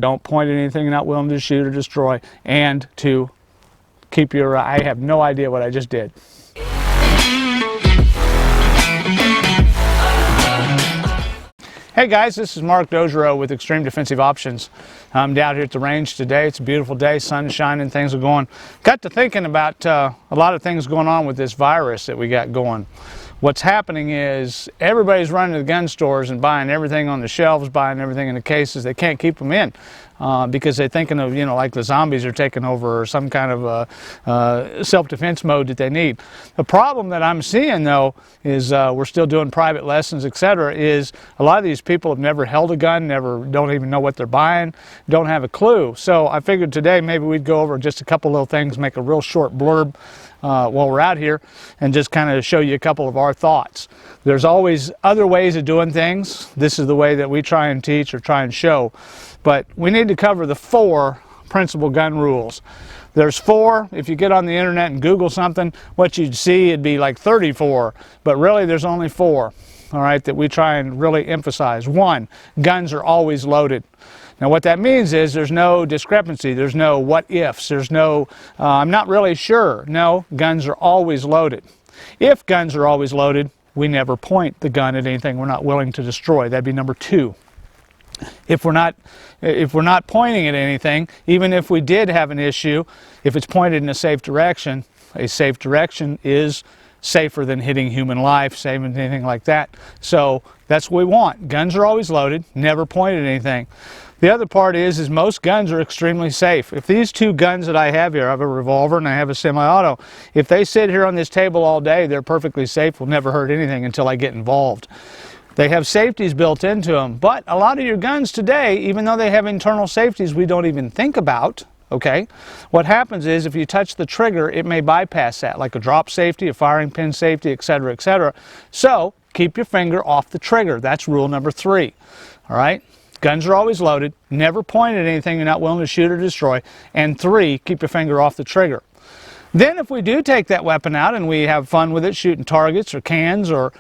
don't point at anything you're not willing to shoot or destroy, and to keep your, I have no idea what I just did. Hey guys, this is Mark Doziero with Extreme Defensive Options. I'm down here at the range today. It's a beautiful day, sun is shining, things are going. Got to thinking about a lot of things going on with this virus that we got going. What's happening is everybody's running to the gun stores and buying everything on the shelves, buying everything in the cases. They can't keep them in because they're thinking of, you know, like the zombies are taking over or some kind of self-defense mode that they need. The problem that I'm seeing though is we're still doing private lessons, etc. is a lot of these people have never held a gun, don't even know what they're buying, don't have a clue. So I figured today maybe we'd go over just a couple little things, make a real short blurb while we're out here, and just kind of show you a couple of our thoughts. There's always other ways of doing things. This is the way that we try and teach or try and show. But we need to cover the 4 principal gun rules. There's 4. If you get on the internet and Google something, what you'd see, it'd be like 34. But really there's only 4, all right, that we try and really emphasize. 1, guns are always loaded. Now what that means is there's no discrepancy, there's no what ifs, there's no I'm not really sure. No, guns are always loaded. If guns are always loaded, we never point the gun at anything we're not willing to destroy. That'd be number 2. If we're not pointing at anything, even if we did have an issue, if it's pointed in a safe direction is safer than hitting human life, saving anything like that. So that's what we want. Guns are always loaded, never pointed at anything. The other part is most guns are extremely safe. If these 2 guns that I have here, I have a revolver and I have a semi-auto, if they sit here on this table all day, they're perfectly safe, will never hurt anything until I get involved. They have safeties built into them, but a lot of your guns today, even though they have internal safeties we don't even think about, okay, what happens is if you touch the trigger, it may bypass that, like a drop safety, a firing pin safety, etc., etc. So keep your finger off the trigger. That's rule number 3. All right? Guns are always loaded, never point at anything you're not willing to shoot or destroy, and 3, keep your finger off the trigger. Then if we do take that weapon out and we have fun with it, shooting targets or cans or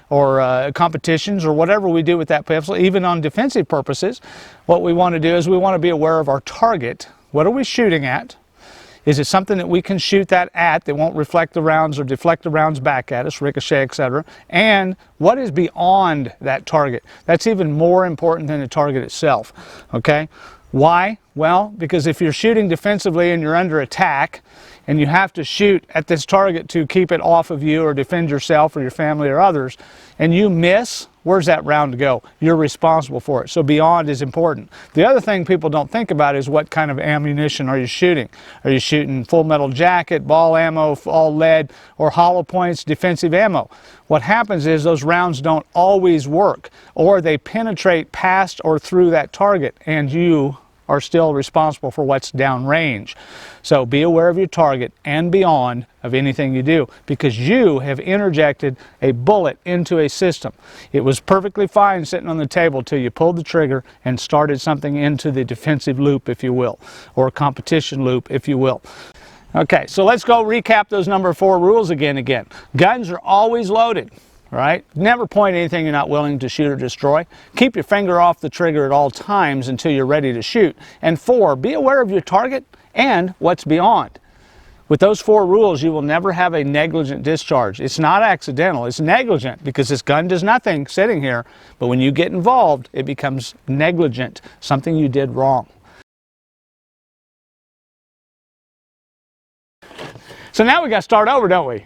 competitions or whatever we do with that pistol, even on defensive purposes, what we want to do is we want to be aware of our target. What are we shooting at? Is it something that we can shoot that at that won't reflect the rounds or deflect the rounds back at us, ricochet, etc.? And what is beyond that target? That's even more important than the target itself, okay? Why? Well, because if you're shooting defensively and you're under attack and you have to shoot at this target to keep it off of you or defend yourself or your family or others, and you miss, where's that round to go? You're responsible for it. So beyond is important. The other thing people don't think about is what kind of ammunition are you shooting? Are you shooting full metal jacket, ball ammo, all lead, or hollow points, defensive ammo? What happens is those rounds don't always work, or they penetrate past or through that target, and you are still responsible for what's downrange. So be aware of your target and beyond of anything you do, because you have interjected a bullet into a system. It was perfectly fine sitting on the table till you pulled the trigger and started something into the defensive loop, if you will, or competition loop, if you will. Okay, so let's go recap those number 4 rules again. Guns are always loaded. Right? Never point anything you're not willing to shoot or destroy. Keep your finger off the trigger at all times until you're ready to shoot. And 4, be aware of your target and what's beyond. With those 4 rules, you will never have a negligent discharge. It's not accidental, it's negligent, because this gun does nothing sitting here, but when you get involved, it becomes negligent, something you did wrong. So now we got to start over, don't we?